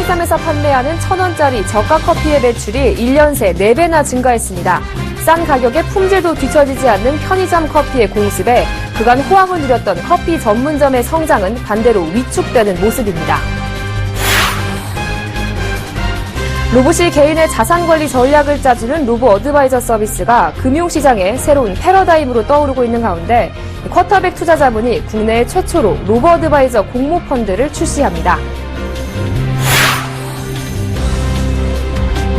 편의점에서 판매하는 1,000원짜리 저가 커피의 매출이 1년 새 4배나 증가했습니다. 싼 가격에 품질도 뒤처지지 않는 편의점 커피의 공습에 그간 호황을 누렸던 커피 전문점의 성장은 반대로 위축되는 모습입니다. 로봇이 개인의 자산관리 전략을 짜주는 로봇 어드바이저 서비스가 금융시장의 새로운 패러다임으로 떠오르고 있는 가운데 쿼터백 투자자문이 국내 최초로 로봇 어드바이저 공모펀드를 출시합니다.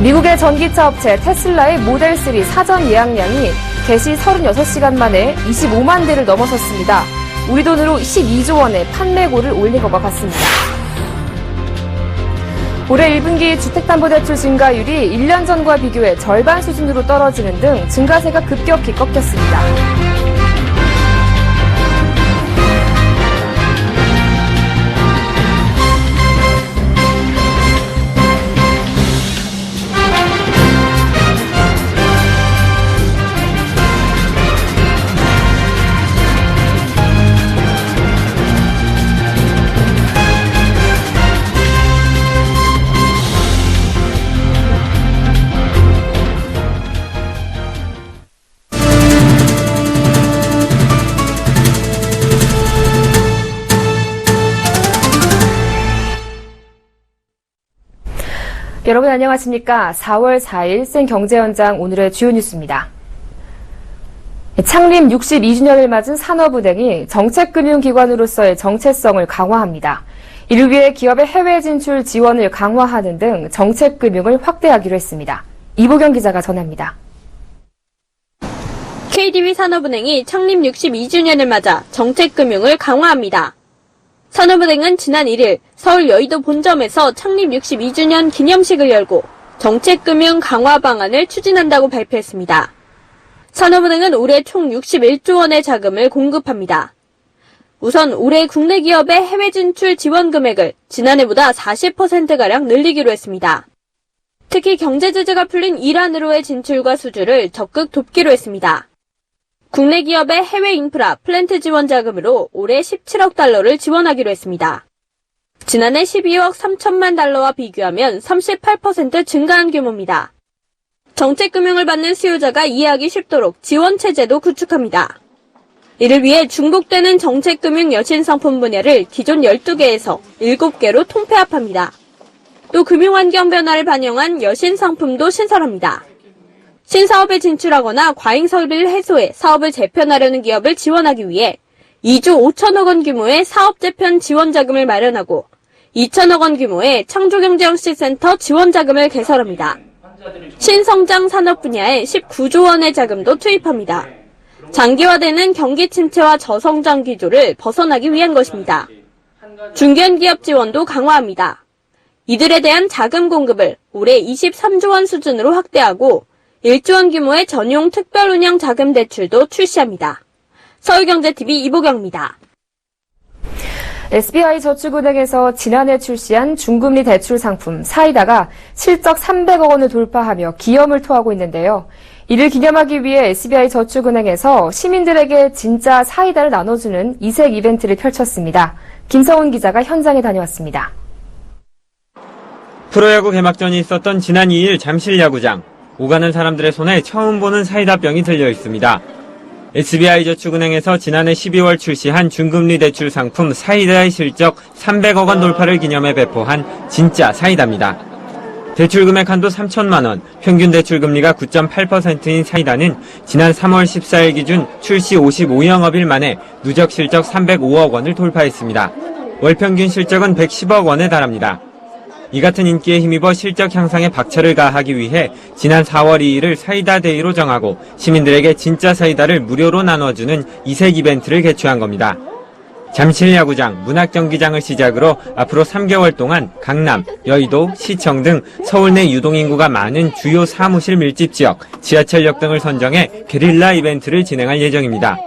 미국의 전기차 업체 테슬라의 모델3 사전 예약량이 개시 36시간 만에 25만 대를 넘어섰습니다. 우리 돈으로 12조 원의 판매고를 올린 것과 같습니다. 올해 1분기 주택담보대출 증가율이 1년 전과 비교해 절반 수준으로 떨어지는 등 증가세가 급격히 꺾였습니다. 여러분 안녕하십니까? 4월 4일 생경제현장 오늘의 주요 뉴스입니다. 창립 62주년을 맞은 산업은행이 정책금융기관으로서의 정체성을 강화합니다. 이를 위해 기업의 해외 진출 지원을 강화하는 등 정책금융을 확대하기로 했습니다. 이보경 기자가 전합니다. KDB 산업은행이 창립 62주년을 맞아 정책금융을 강화합니다. 산업은행은 지난 1일 서울 여의도 본점에서 창립 62주년 기념식을 열고 정책금융 강화 방안을 추진한다고 발표했습니다. 산업은행은 올해 총 61조 원의 자금을 공급합니다. 우선 올해 국내 기업의 해외 진출 지원 금액을 지난해보다 40%가량 늘리기로 했습니다. 특히 경제 제재가 풀린 이란으로의 진출과 수주를 적극 돕기로 했습니다. 국내 기업의 해외 인프라 플랜트 지원 자금으로 올해 17억 달러를 지원하기로 했습니다. 지난해 12억 3천만 달러와 비교하면 38% 증가한 규모입니다. 정책금융을 받는 수요자가 이해하기 쉽도록 지원 체제도 구축합니다. 이를 위해 중복되는 정책금융 여신상품 분야를 기존 12개에서 7개로 통폐합합니다. 또 금융환경 변화를 반영한 여신상품도 신설합니다. 신사업에 진출하거나 과잉 서류를 해소해 사업을 재편하려는 기업을 지원하기 위해 2조 5천억 원 규모의 사업 재편 지원 자금을 마련하고 2천억 원 규모의 창조경제혁신센터 지원 자금을 개설합니다. 신성장 산업 분야에 19조 원의 자금도 투입합니다. 장기화되는 경기 침체와 저성장 기조를 벗어나기 위한 것입니다. 중견 기업 지원도 강화합니다. 이들에 대한 자금 공급을 올해 23조 원 수준으로 확대하고 1조 원 규모의 전용 특별운영 자금 대출도 출시합니다. 서울경제TV 이보경입니다. SBI저축은행에서 지난해 출시한 중금리 대출 상품 사이다가 실적 300억 원을 돌파하며 기염을 토하고 있는데요. 이를 기념하기 위해 SBI저축은행에서 시민들에게 진짜 사이다를 나눠주는 이색 이벤트를 펼쳤습니다. 김성훈 기자가 현장에 다녀왔습니다. 프로야구 개막전이 있었던 지난 2일 잠실야구장. 오가는 사람들의 손에 처음 보는 사이다병이 들려 있습니다. SBI저축은행에서 지난해 12월 출시한 중금리 대출 상품 사이다의 실적 300억 원 돌파를 기념해 배포한 진짜 사이다입니다. 대출 금액 한도 3천만 원, 평균 대출 금리가 9.8%인 사이다는 지난 3월 14일 기준 출시 55영업일 만에 누적 실적 305억 원을 돌파했습니다. 월 평균 실적은 110억 원에 달합니다. 이 같은 인기에 힘입어 실적 향상에 박차를 가하기 위해 지난 4월 2일을 사이다 데이로 정하고 시민들에게 진짜 사이다를 무료로 나눠주는 이색 이벤트를 개최한 겁니다. 잠실야구장, 문학경기장을 시작으로 앞으로 3개월 동안 강남, 여의도, 시청 등 서울 내 유동인구가 많은 주요 사무실 밀집 지역, 지하철역 등을 선정해 게릴라 이벤트를 진행할 예정입니다.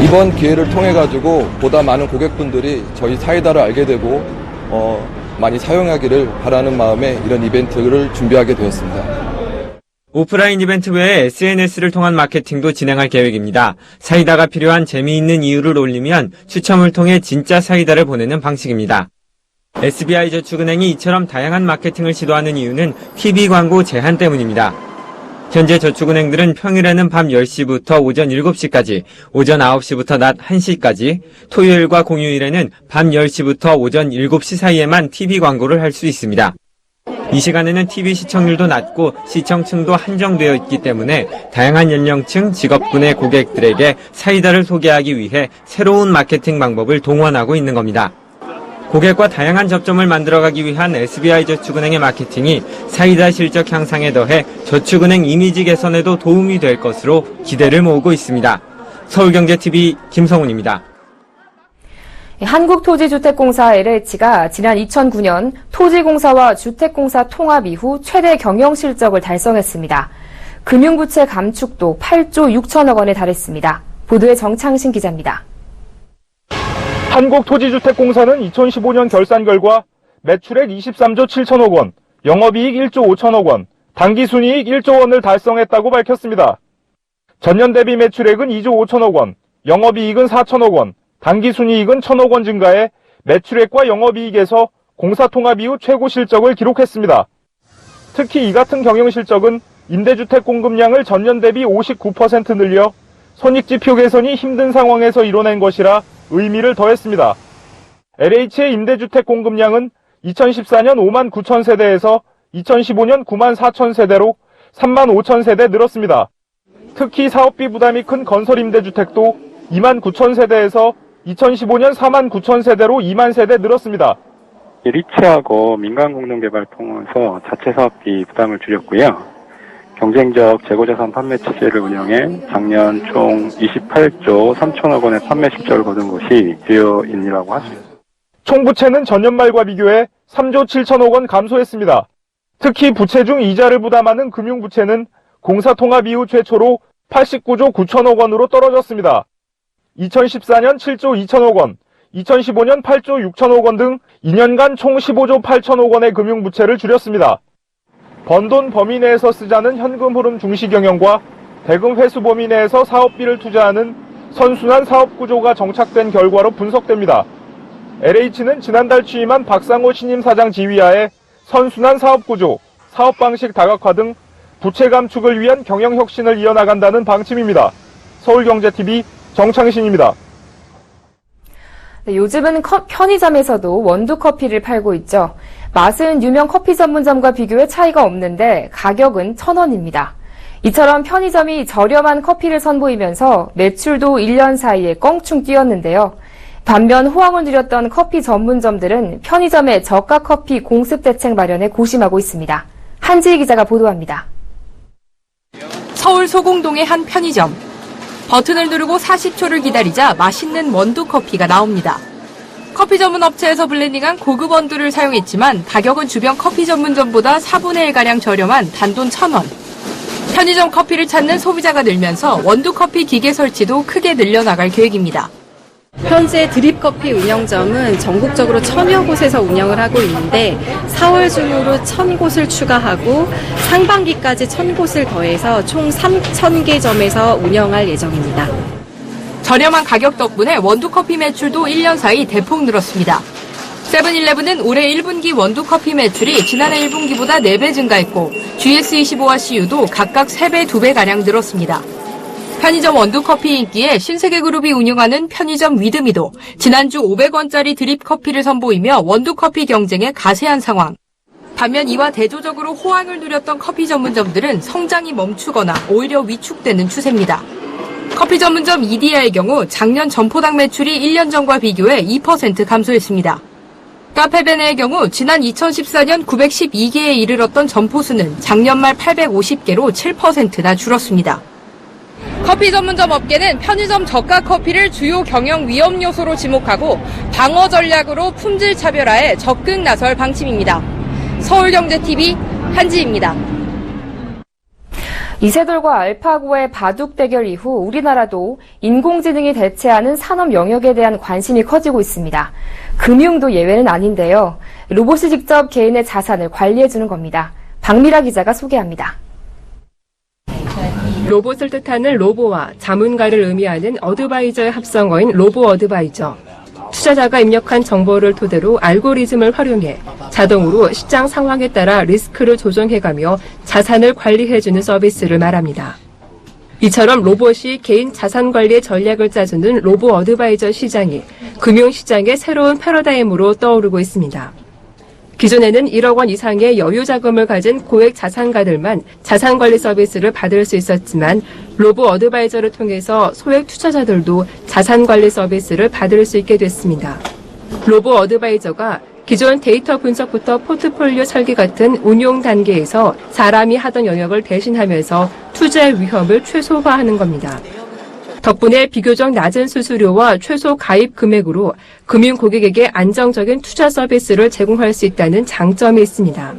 이번 기회를 통해 가지고 보다 많은 고객분들이 저희 사이다를 알게 되고 많이 사용하기를 바라는 마음에 이런 이벤트를 준비하게 되었습니다. 오프라인 이벤트 외에 SNS를 통한 마케팅도 진행할 계획입니다. 사이다가 필요한 재미있는 이유를 올리면 추첨을 통해 진짜 사이다를 보내는 방식입니다. SBI저축은행이 이처럼 다양한 마케팅을 시도하는 이유는 TV 광고 제한 때문입니다. 현재 저축은행들은 평일에는 밤 10시부터 오전 7시까지, 오전 9시부터 낮 1시까지, 토요일과 공휴일에는 밤 10시부터 오전 7시 사이에만 TV 광고를 할 수 있습니다. 이 시간에는 TV 시청률도 낮고 시청층도 한정되어 있기 때문에 다양한 연령층, 직업군의 고객들에게 사이다를 소개하기 위해 새로운 마케팅 방법을 동원하고 있는 겁니다. 고객과 다양한 접점을 만들어가기 위한 SBI저축은행의 마케팅이 사이다 실적 향상에 더해 저축은행 이미지 개선에도 도움이 될 것으로 기대를 모으고 있습니다. 서울경제TV 김성훈입니다. 한국토지주택공사 LH가 지난 2009년 토지공사와 주택공사 통합 이후 최대 경영실적을 달성했습니다. 금융부채 감축도 8조 6천억 원에 달했습니다. 보도에 정창신 기자입니다. 한국토지주택공사는 2015년 결산 결과 매출액 23조 7천억 원, 영업이익 1조 5천억 원, 당기순이익 1조 원을 달성했다고 밝혔습니다. 전년 대비 매출액은 2조 5천억 원, 영업이익은 4천억 원, 당기순이익은 1천억 원 증가해 매출액과 영업이익에서 공사 통합 이후 최고 실적을 기록했습니다. 특히 이 같은 경영실적은 임대주택 공급량을 전년 대비 59% 늘려 손익지표 개선이 힘든 상황에서 이뤄낸 것이라 의미를 더했습니다. LH의 임대주택 공급량은 2014년 5만 9천 세대에서 2015년 9만 4천 세대로 3만 5천 세대 늘었습니다. 특히 사업비 부담이 큰 건설 임대주택도 2만 9천 세대에서 2015년 4만 9천 세대로 2만 세대 늘었습니다. 리츠하고 민간공동개발 통해서 자체 사업비 부담을 줄였고요. 경쟁적 재고자산 판매 체제를 운영해 작년 총 28조 3천억 원의 판매 실적을 거둔 것이 주요인이라고 할 수 있습니다. 총 부채는 전년 말과 비교해 3조 7천억 원 감소했습니다. 특히 부채 중 이자를 부담하는 금융부채는 공사 통합 이후 최초로 89조 9천억 원으로 떨어졌습니다. 2014년 7조 2천억 원, 2015년 8조 6천억 원 등 2년간 총 15조 8천억 원의 금융부채를 줄였습니다. 번 돈 범위 내에서 쓰자는 현금 흐름 중시 경영과 대금 회수 범위 내에서 사업비를 투자하는 선순환 사업 구조가 정착된 결과로 분석됩니다. LH는 지난달 취임한 박상호 신임 사장 지휘하에 선순환 사업 구조, 사업 방식 다각화 등 부채 감축을 위한 경영 혁신을 이어나간다는 방침입니다. 서울경제TV 정창신입니다. 네, 요즘은 편의점에서도 원두커피를 팔고 있죠. 맛은 유명 커피 전문점과 비교해 차이가 없는데 가격은 1,000원입니다. 이처럼 편의점이 저렴한 커피를 선보이면서 매출도 1년 사이에 껑충 뛰었는데요. 반면 호황을 누렸던 커피 전문점들은 편의점의 저가 커피 공습 대책 마련에 고심하고 있습니다. 한지희 기자가 보도합니다. 서울 소공동의 한 편의점. 버튼을 누르고 40초를 기다리자 맛있는 원두 커피가 나옵니다. 커피 전문 업체에서 블렌딩한 고급 원두를 사용했지만 가격은 주변 커피 전문점보다 4분의 1가량 저렴한 단돈 1,000원. 편의점 커피를 찾는 소비자가 늘면서 원두 커피 기계 설치도 크게 늘려나갈 계획입니다. 현재 드립커피 운영점은 전국적으로 1,000여 곳에서 운영을 하고 있는데 4월 중으로 1,000곳을 추가하고 상반기까지 1,000곳을 더해서 총 3,000개 점에서 운영할 예정입니다. 저렴한 가격 덕분에 원두커피 매출도 1년 사이 대폭 늘었습니다. 세븐일레븐은 올해 1분기 원두커피 매출이 지난해 1분기보다 4배 증가했고 GS25와 CU도 각각 3배, 2배가량 늘었습니다. 편의점 원두커피 인기에 신세계그룹이 운영하는 편의점 위드미도 지난주 500원짜리 드립커피를 선보이며 원두커피 경쟁에 가세한 상황. 반면 이와 대조적으로 호황을 누렸던 커피 전문점들은 성장이 멈추거나 오히려 위축되는 추세입니다. 커피 전문점 EDI의 경우 작년 점포당 매출이 1년 전과 비교해 2% 감소했습니다. 카페베네의 경우 지난 2014년 912개에 이르렀던 점포수는 작년 말 850개로 7%나 줄었습니다. 커피 전문점 업계는 편의점 저가 커피를 주요 경영 위험 요소로 지목하고 방어 전략으로 품질 차별화에 적극 나설 방침입니다. 서울경제TV 한지입니다. 이세돌과 알파고의 바둑 대결 이후 우리나라도 인공지능이 대체하는 산업 영역에 대한 관심이 커지고 있습니다. 금융도 예외는 아닌데요. 로봇이 직접 개인의 자산을 관리해주는 겁니다. 박미라 기자가 소개합니다. 로봇을 뜻하는 로보와 자문가를 의미하는 어드바이저의 합성어인 로보 어드바이저. 투자자가 입력한 정보를 토대로 알고리즘을 활용해 자동으로 시장 상황에 따라 리스크를 조정해가며 자산을 관리해주는 서비스를 말합니다. 이처럼 로봇이 개인 자산 관리의 전략을 짜주는 로보 어드바이저 시장이 금융시장의 새로운 패러다임으로 떠오르고 있습니다. 기존에는 1억 원 이상의 여유 자금을 가진 고액 자산가들만 자산관리 서비스를 받을 수 있었지만 로보 어드바이저를 통해서 소액 투자자들도 자산관리 서비스를 받을 수 있게 됐습니다. 로보 어드바이저가 기존 데이터 분석부터 포트폴리오 설계 같은 운용 단계에서 사람이 하던 영역을 대신하면서 투자의 위험을 최소화하는 겁니다. 덕분에 비교적 낮은 수수료와 최소 가입 금액으로 금융 고객에게 안정적인 투자 서비스를 제공할 수 있다는 장점이 있습니다.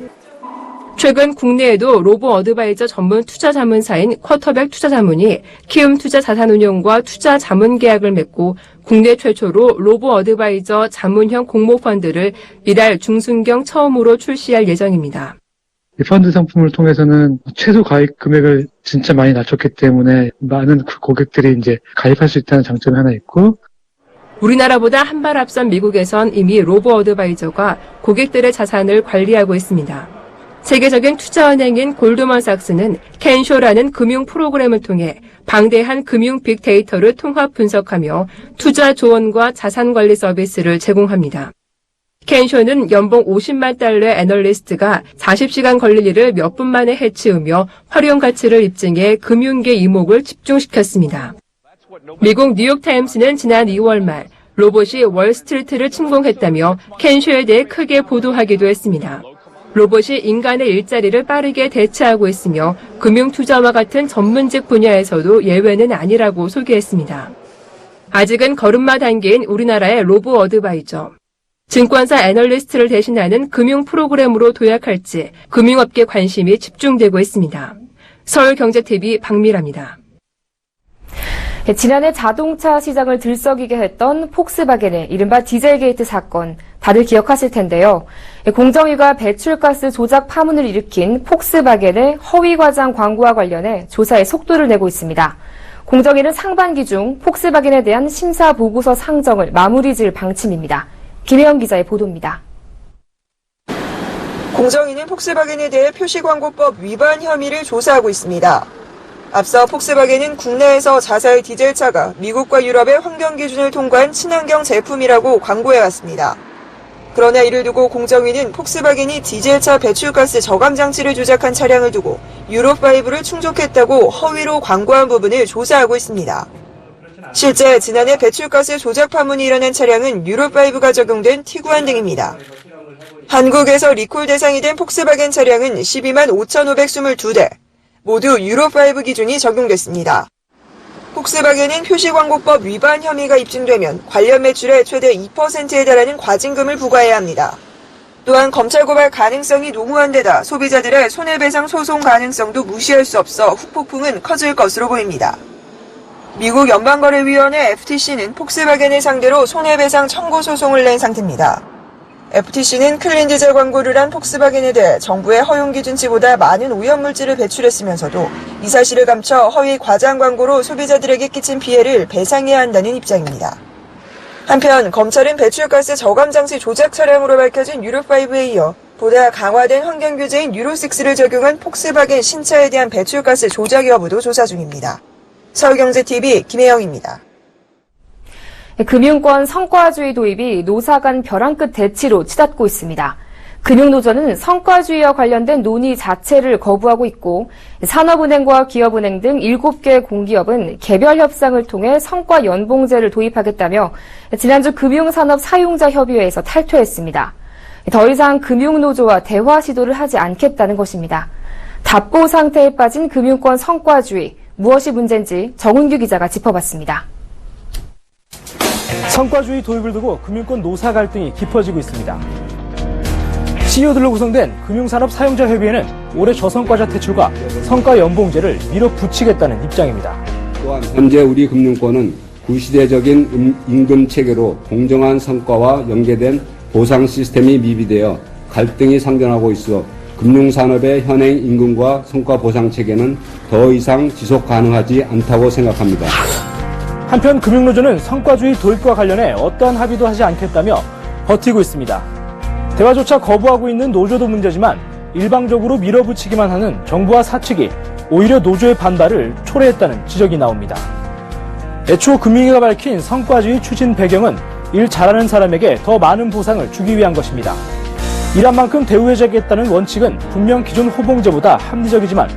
최근 국내에도 로보 어드바이저 전문 투자 자문사인 쿼터백 투자자문이 키움 투자 자산운용과 투자 자문 계약을 맺고 국내 최초로 로보 어드바이저 자문형 공모펀드를 이달 중순경 처음으로 출시할 예정입니다. 이 펀드 상품을 통해서는 최소 가입 금액을 진짜 많이 낮췄기 때문에 많은 고객들이 이제 가입할 수 있다는 장점이 하나 있고, 우리나라보다 한 발 앞선 미국에선 이미 로보 어드바이저가 고객들의 자산을 관리하고 있습니다. 세계적인 투자은행인 골드만삭스는 켄쇼라는 금융 프로그램을 통해 방대한 금융 빅데이터를 통합 분석하며 투자 조언과 자산관리 서비스를 제공합니다. 켄쇼는 연봉 50만 달러의 애널리스트가 40시간 걸릴 일을 몇 분 만에 해치우며 활용 가치를 입증해 금융계 이목을 집중시켰습니다. 미국 뉴욕타임스는 지난 2월 말 로봇이 월스트리트를 침공했다며 켄쇼에 대해 크게 보도하기도 했습니다. 로봇이 인간의 일자리를 빠르게 대체하고 있으며 금융투자와 같은 전문직 분야에서도 예외는 아니라고 소개했습니다. 아직은 걸음마 단계인 우리나라의 로보 어드바이저. 증권사 애널리스트를 대신하는 금융 프로그램으로 도약할지 금융업계 관심이 집중되고 있습니다. 서울경제TV 박미라입니다. 지난해 자동차 시장을 들썩이게 했던 폭스바겐의 이른바 디젤게이트 사건, 다들 기억하실 텐데요. 공정위가 배출가스 조작 파문을 일으킨 폭스바겐의 허위 과장 광고와 관련해 조사에 속도를 내고 있습니다. 공정위는 상반기 중 폭스바겐에 대한 심사 보고서 상정을 마무리 지을 방침입니다. 김혜영 기자의 보도입니다. 공정위는 폭스바겐에 대해 표시광고법 위반 혐의를 조사하고 있습니다. 앞서 폭스바겐은 국내에서 자사의 디젤차가 미국과 유럽의 환경 기준을 통과한 친환경 제품이라고 광고해왔습니다. 그러나 이를 두고 공정위는 폭스바겐이 디젤차 배출가스 저감 장치를 조작한 차량을 두고 유로5를 충족했다고 허위로 광고한 부분을 조사하고 있습니다. 실제 지난해 배출가스 조작 파문이 일어난 차량은 유로5가 적용된 티구안 등입니다. 한국에서 리콜 대상이 된 폭스바겐 차량은 12만 5,522대, 모두 유로5 기준이 적용됐습니다. 폭스바겐은 표시광고법 위반 혐의가 입증되면 관련 매출의 최대 2%에 달하는 과징금을 부과해야 합니다. 또한 검찰 고발 가능성이 농후한 데다 소비자들의 손해배상 소송 가능성도 무시할 수 없어 후폭풍은 커질 것으로 보입니다. 미국 연방거래위원회 FTC는 폭스바겐을 상대로 손해배상 청구 소송을 낸 상태입니다. FTC는 클린 디젤 광고를 한 폭스바겐에 대해 정부의 허용 기준치보다 많은 오염물질을 배출했으면서도 이 사실을 감춰 허위 과장 광고로 소비자들에게 끼친 피해를 배상해야 한다는 입장입니다. 한편 검찰은 배출가스 저감 장치 조작 차량으로 밝혀진 유로5에 이어 보다 강화된 환경 규제인 유로6를 적용한 폭스바겐 신차에 대한 배출가스 조작 여부도 조사 중입니다. 서울경제TV 김혜영입니다. 금융권 성과주의 도입이 노사 간 벼랑 끝 대치로 치닫고 있습니다. 금융노조는 성과주의와 관련된 논의 자체를 거부하고 있고 산업은행과 기업은행 등 7개 공기업은 개별 협상을 통해 성과 연봉제를 도입하겠다며 지난주 금융산업사용자협의회에서 탈퇴했습니다. 더 이상 금융노조와 대화 시도를 하지 않겠다는 것입니다. 답보 상태에 빠진 금융권 성과주의, 무엇이 문제인지 정은규 기자가 짚어봤습니다. 성과주의 도입을 두고 금융권 노사 갈등이 깊어지고 있습니다. CEO들로 구성된 금융산업사용자협의회는 올해 저성과자 퇴출과 성과 연봉제를 밀어붙이겠다는 입장입니다. 또한 현재 우리 금융권은 구시대적인 임금 체계로 공정한 성과와 연계된 보상 시스템이 미비되어 갈등이 상존하고 있어 금융산업의 현행 임금과 성과 보상 체계는 더 이상 지속 가능하지 않다고 생각합니다. 한편 금융노조는 성과주의 도입과 관련해 어떠한 합의도 하지 않겠다며 버티고 있습니다. 대화조차 거부하고 있는 노조도 문제지만 일방적으로 밀어붙이기만 하는 정부와 사측이 오히려 노조의 반발을 초래했다는 지적이 나옵니다. 애초 금융위가 밝힌 성과주의 추진 배경은 일 잘하는 사람에게 더 많은 보상을 주기 위한 것입니다. 일한 만큼 대우해주겠다는 원칙은 분명 기존 호봉제보다 합리적이지만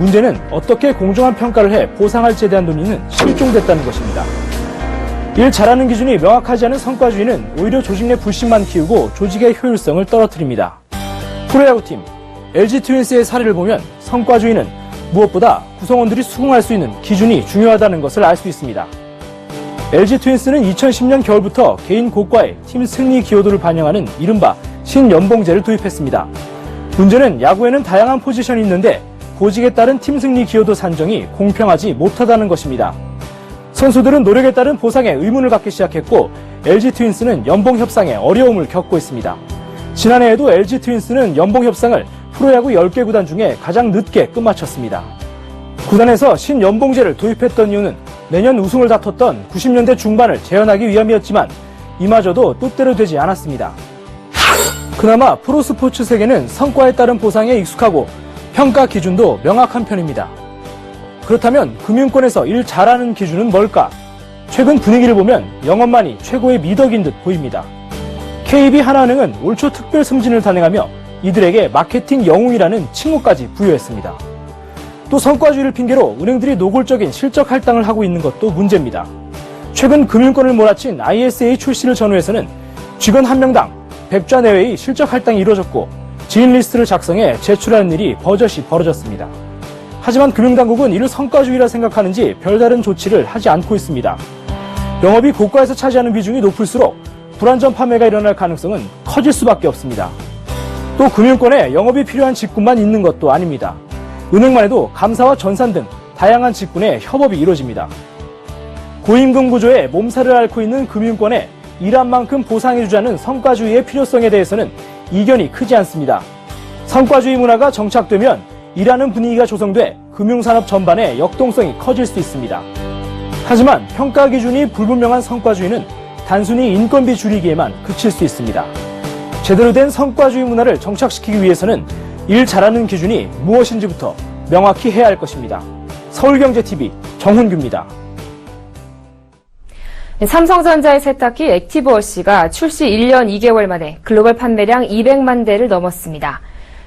문제는 어떻게 공정한 평가를 해 보상할지에 대한 논의는 실종됐다는 것입니다. 일 잘하는 기준이 명확하지 않은 성과주의는 오히려 조직 내 불신만 키우고 조직의 효율성을 떨어뜨립니다. 프로야구팀 LG 트윈스의 사례를 보면 성과주의는 무엇보다 구성원들이 수긍할 수 있는 기준이 중요하다는 것을 알 수 있습니다. LG 트윈스는 2010년 겨울부터 개인 고과의 팀 승리 기여도를 반영하는 이른바 신연봉제를 도입했습니다. 문제는 야구에는 다양한 포지션이 있는데 보직에 따른 팀 승리 기여도 산정이 공평하지 못하다는 것입니다. 선수들은 노력에 따른 보상에 의문을 갖기 시작했고 LG 트윈스는 연봉 협상에 어려움을 겪고 있습니다. 지난해에도 LG 트윈스는 연봉 협상을 프로야구 10개 구단 중에 가장 늦게 끝마쳤습니다. 구단에서 신연봉제를 도입했던 이유는 내년 우승을 다퉜던 90년대 중반을 재현하기 위함이었지만 이마저도 뜻대로 되지 않았습니다. 그나마 프로스포츠 세계는 성과에 따른 보상에 익숙하고 평가 기준도 명확한 편입니다. 그렇다면 금융권에서 일 잘하는 기준은 뭘까? 최근 분위기를 보면 영업만이 최고의 미덕인 듯 보입니다. KB 하나은행은 올 초 특별 승진을 단행하며 이들에게 마케팅 영웅이라는 칭호까지 부여했습니다. 또 성과주의를 핑계로 은행들이 노골적인 실적 할당을 하고 있는 것도 문제입니다. 최근 금융권을 몰아친 ISA 출시를 전후해서는 직원 한 명당 100자 내외의 실적 할당이 이루어졌고 지인 리스트를 작성해 제출하는 일이 버젓이 벌어졌습니다. 하지만 금융당국은 이를 성과주의라 생각하는지 별다른 조치를 하지 않고 있습니다. 영업이 고가에서 차지하는 비중이 높을수록 불안전 판매가 일어날 가능성은 커질 수밖에 없습니다. 또 금융권에 영업이 필요한 직군만 있는 것도 아닙니다. 은행만 해도 감사와 전산 등 다양한 직군에 협업이 이루어집니다. 고임금 구조에 몸살을 앓고 있는 금융권에 일한 만큼 보상해주자는 성과주의의 필요성에 대해서는 이견이 크지 않습니다. 성과주의 문화가 정착되면 일하는 분위기가 조성돼 금융산업 전반의 역동성이 커질 수 있습니다. 하지만 평가 기준이 불분명한 성과주의는 단순히 인건비 줄이기에만 그칠 수 있습니다. 제대로 된 성과주의 문화를 정착시키기 위해서는 일 잘하는 기준이 무엇인지부터 명확히 해야 할 것입니다. 서울경제TV 정훈규입니다. 삼성전자의 세탁기 액티브워시가 출시 1년 2개월 만에 글로벌 판매량 200만 대를 넘었습니다.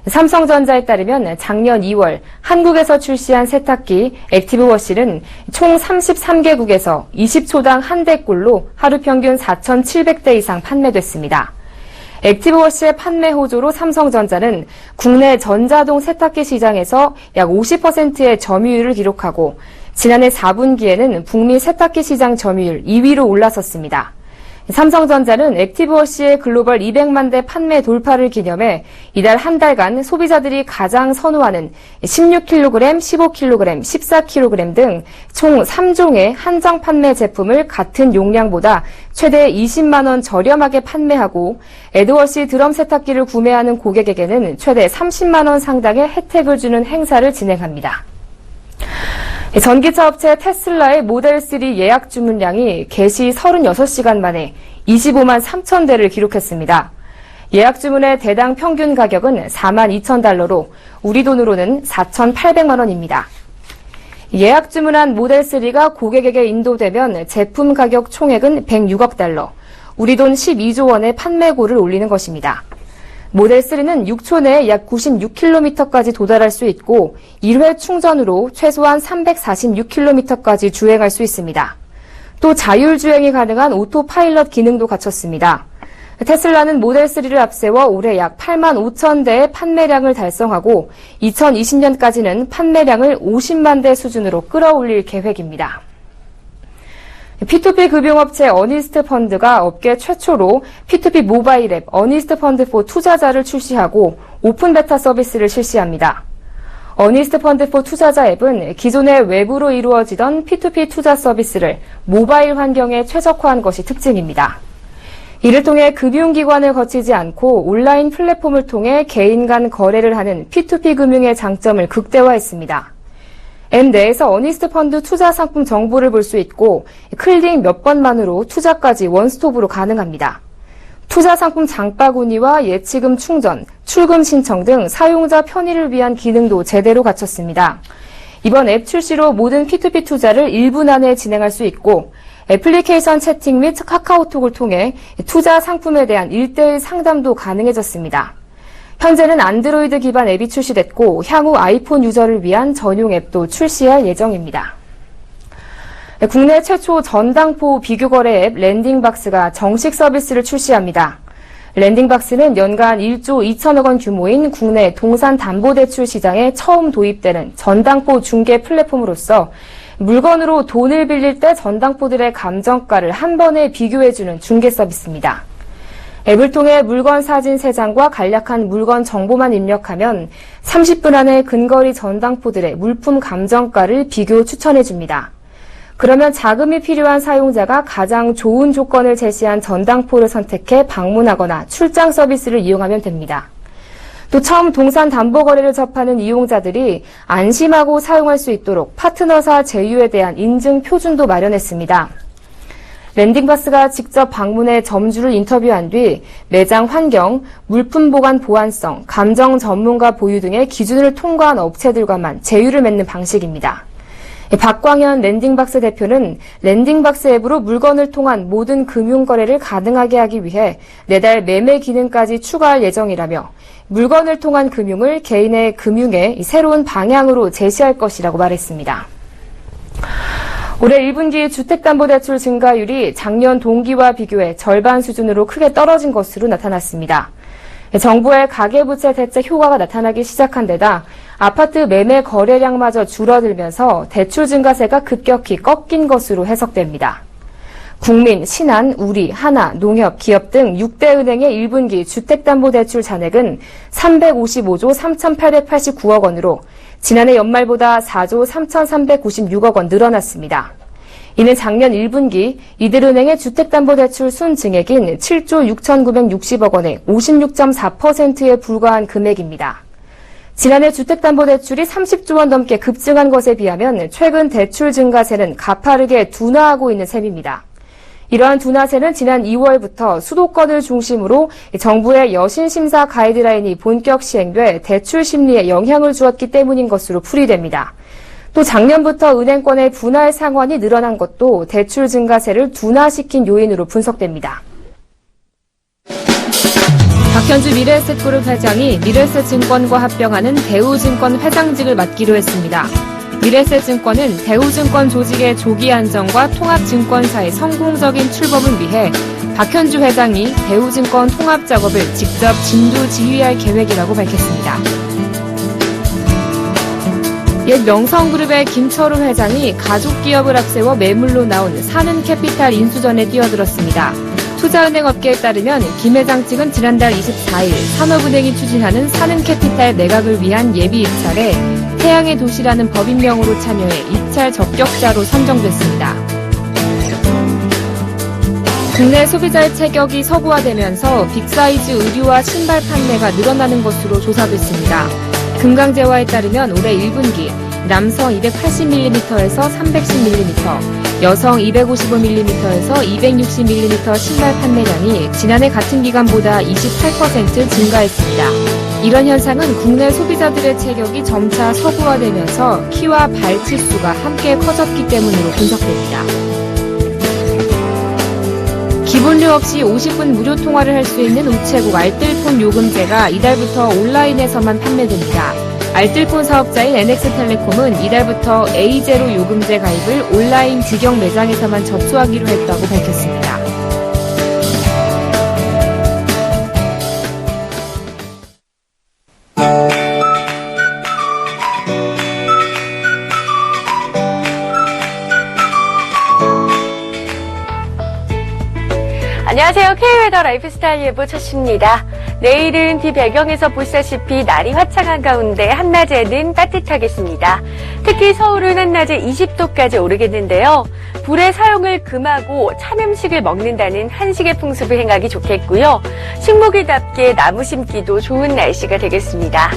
삼성전자에 따르면 작년 2월 한국에서 출시한 세탁기 액티브워시는 총 33개국에서 20초당 1대꼴로 하루 평균 4,700대 이상 판매됐습니다. 액티브워시의 판매 호조로 삼성전자는 국내 전자동 세탁기 시장에서 약 50%의 점유율을 기록하고 지난해 4분기에는 북미 세탁기 시장 점유율 2위로 올라섰습니다. 삼성전자는 액티브워시의 글로벌 200만 대 판매 돌파를 기념해 이달 한 달간 소비자들이 가장 선호하는 16kg, 15kg, 14kg 등 총 3종의 한정 판매 제품을 같은 용량보다 최대 20만 원 저렴하게 판매하고 에드워시 드럼 세탁기를 구매하는 고객에게는 최대 30만 원 상당의 혜택을 주는 행사를 진행합니다. 전기차 업체 테슬라의 모델3 예약 주문량이 개시 36시간 만에 25만 3천 대를 기록했습니다. 예약 주문의 대당 평균 가격은 4만 2천 달러로 우리 돈으로는 4,800만 원입니다. 예약 주문한 모델3가 고객에게 인도되면 제품 가격 총액은 106억 달러, 우리 돈 12조 원의 판매고를 올리는 것입니다. 모델3는 6초 내에 약 96km까지 도달할 수 있고 1회 충전으로 최소한 346km까지 주행할 수 있습니다. 또 자율주행이 가능한 오토파일럿 기능도 갖췄습니다. 테슬라는 모델3를 앞세워 올해 약 8만 5천 대의 판매량을 달성하고 2020년까지는 판매량을 50만 대 수준으로 끌어올릴 계획입니다. P2P 금융업체 어니스트 펀드가 업계 최초로 P2P 모바일 앱 어니스트 펀드 4 투자자를 출시하고 오픈 베타 서비스를 실시합니다. 어니스트 펀드 4 투자자 앱은 기존의 외부로 이루어지던 P2P 투자 서비스를 모바일 환경에 최적화한 것이 특징입니다. 이를 통해 금융기관을 거치지 않고 온라인 플랫폼을 통해 개인 간 거래를 하는 P2P 금융의 장점을 극대화했습니다. 앱 내에서 어니스트 펀드 투자 상품 정보를 볼 수 있고 클릭 몇 번만으로 투자까지 원스톱으로 가능합니다. 투자 상품 장바구니와 예치금 충전, 출금 신청 등 사용자 편의를 위한 기능도 제대로 갖췄습니다. 이번 앱 출시로 모든 P2P 투자를 1분 안에 진행할 수 있고 애플리케이션 채팅 및 카카오톡을 통해 투자 상품에 대한 1:1 상담도 가능해졌습니다. 현재는 안드로이드 기반 앱이 출시됐고 향후 아이폰 유저를 위한 전용 앱도 출시할 예정입니다. 국내 최초 전당포 비교거래 앱 랜딩박스가 정식 서비스를 출시합니다. 랜딩박스는 연간 1조 2천억 원 규모인 국내 동산담보대출 시장에 처음 도입되는 전당포 중개 플랫폼으로서 물건으로 돈을 빌릴 때 전당포들의 감정가를 한 번에 비교해주는 중개 서비스입니다. 앱을 통해 물건 사진 3장과 간략한 물건 정보만 입력하면 30분 안에 근거리 전당포들의 물품 감정가를 비교 추천해줍니다. 그러면 자금이 필요한 사용자가 가장 좋은 조건을 제시한 전당포를 선택해 방문하거나 출장 서비스를 이용하면 됩니다. 또 처음 동산담보거래를 접하는 이용자들이 안심하고 사용할 수 있도록 파트너사 제휴에 대한 인증 표준도 마련했습니다. 랜딩박스가 직접 방문해 점주를 인터뷰한 뒤 매장 환경, 물품 보관 보안성, 감정 전문가 보유 등의 기준을 통과한 업체들과만 제휴를 맺는 방식입니다. 박광현 랜딩박스 대표는 랜딩박스 앱으로 물건을 통한 모든 금융거래를 가능하게 하기 위해 내달 매매 기능까지 추가할 예정이라며 물건을 통한 금융을 개인의 금융의 새로운 방향으로 제시할 것이라고 말했습니다. 올해 1분기 주택담보대출 증가율이 작년 동기와 비교해 절반 수준으로 크게 떨어진 것으로 나타났습니다. 정부의 가계부채 대책 효과가 나타나기 시작한 데다 아파트 매매 거래량마저 줄어들면서 대출 증가세가 급격히 꺾인 것으로 해석됩니다. 국민, 신한, 우리, 하나, 농협, 기업 등 6대 은행의 1분기 주택담보대출 잔액은 355조 3,889억 원으로 지난해 연말보다 4조 3,396억 원 늘어났습니다. 이는 작년 1분기 이들은행의 주택담보대출 순증액인 7조 6,960억 원의 56.4%에 불과한 금액입니다. 지난해 주택담보대출이 30조 원 넘게 급증한 것에 비하면 최근 대출 증가세는 가파르게 둔화하고 있는 셈입니다. 이러한 둔화세는 지난 2월부터 수도권을 중심으로 정부의 여신심사 가이드라인이 본격 시행돼 대출 심리에 영향을 주었기 때문인 것으로 풀이됩니다. 또 작년부터 은행권의 분할 상환이 늘어난 것도 대출 증가세를 둔화시킨 요인으로 분석됩니다. 박현주 미래에셋그룹 회장이 미래에셋증권과 합병하는 대우증권 회장직을 맡기로 했습니다. 미래에셋증권은 대우증권 조직의 조기 안정과 통합증권사의 성공적인 출범을 위해 박현주 회장이 대우증권 통합 작업을 직접 진두 지휘할 계획이라고 밝혔습니다. 옛 명성그룹의 김철우 회장이 가족기업을 앞세워 매물로 나온 사는캐피탈 인수전에 뛰어들었습니다. 투자은행 업계에 따르면 김 회장 측은 지난달 24일 산업은행이 추진하는 사는캐피탈 매각을 위한 예비 입찰에 태양의 도시라는 법인명으로 참여해 입찰 적격자로 선정됐습니다. 국내 소비자의 체격이 서구화되면서 빅사이즈 의류와 신발 판매가 늘어나는 것으로 조사됐습니다. 금강재화에 따르면 올해 1분기 남성 280mm에서 310mm, 여성 255mm에서 260mm 신발 판매량이 지난해 같은 기간보다 28% 증가했습니다. 이런 현상은 국내 소비자들의 체격이 점차 서구화되면서 키와 발 치수가 함께 커졌기 때문으로 분석됩니다. 기본료 없이 50분 무료 통화를 할 수 있는 우체국 알뜰폰 요금제가 이달부터 온라인에서만 판매됩니다. 알뜰폰 사업자인 NX텔레콤은 이달부터 A0 요금제 가입을 온라인 직영 매장에서만 접수하기로 했다고 밝혔습니다. 안녕하세요. K웨더 라이프스타일 예보 첫입니다. 내일은 비배경에서 보시다시피 날이 화창한 가운데 한낮에는 따뜻하겠습니다. 특히 서울은 한낮에 20도까지 오르겠는데요. 불의 사용을 금하고 찬 음식을 먹는다는 한식의 풍습을 행하기 좋겠고요. 식목일답게 나무 심기도 좋은 날씨가 되겠습니다.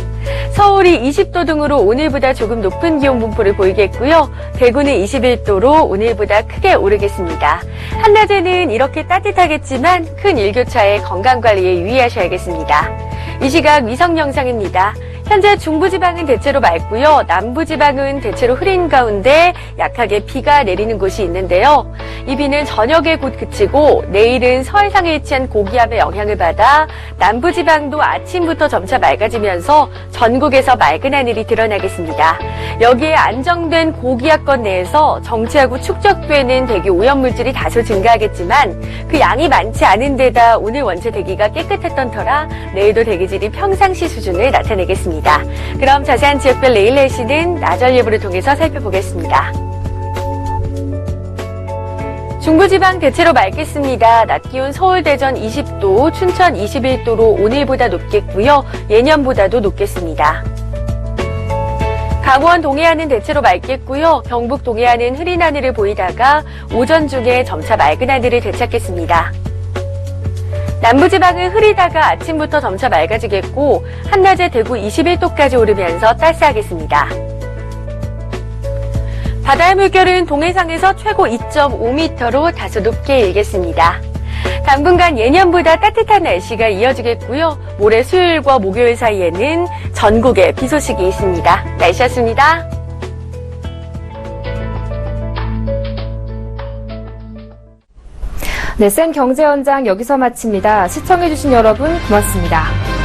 서울이 20도 등으로 오늘보다 조금 높은 기온 분포를 보이겠고요. 대구는 21도로 오늘보다 크게 오르겠습니다. 한낮에는 이렇게 따뜻하겠지만 큰 일교차에 건강관리에 유의하셔야겠습니다. 이 시각 위성 영상입니다. 현재 중부지방은 대체로 맑고요. 남부지방은 대체로 흐린 가운데 약하게 비가 내리는 곳이 있는데요. 이 비는 저녁에 곧 그치고 내일은 서해상에 위치한 고기압의 영향을 받아 남부지방도 아침부터 점차 맑아지면서 전국에서 맑은 하늘이 드러나겠습니다. 여기에 안정된 고기압권 내에서 정체하고 축적되는 대기 오염물질이 다소 증가하겠지만 그 양이 많지 않은 데다 오늘 원체 대기가 깨끗했던 터라 내일도 대기질이 평상시 수준을 나타내겠습니다. 그럼 자세한 지역별 내일 날씨는 나절 예보를 통해서 살펴보겠습니다. 중부지방 대체로 맑겠습니다. 낮 기온 서울, 대전 20도, 춘천 21도로 오늘보다 높겠고요. 예년보다도 높겠습니다. 강원 동해안은 대체로 맑겠고요. 경북 동해안은 흐린 하늘을 보이다가 오전 중에 점차 맑은 하늘을 되찾겠습니다. 남부지방은 흐리다가 아침부터 점차 맑아지겠고 한낮에 대구 21도까지 오르면서 따스하겠습니다. 바다의 물결은 동해상에서 최고 2.5m로 다소 높게 일겠습니다. 당분간 예년보다 따뜻한 날씨가 이어지겠고요. 모레 수요일과 목요일 사이에는 전국에 비 소식이 있습니다. 날씨였습니다. 네, 센 경제 현장 여기서 마칩니다. 시청해주신 여러분 고맙습니다.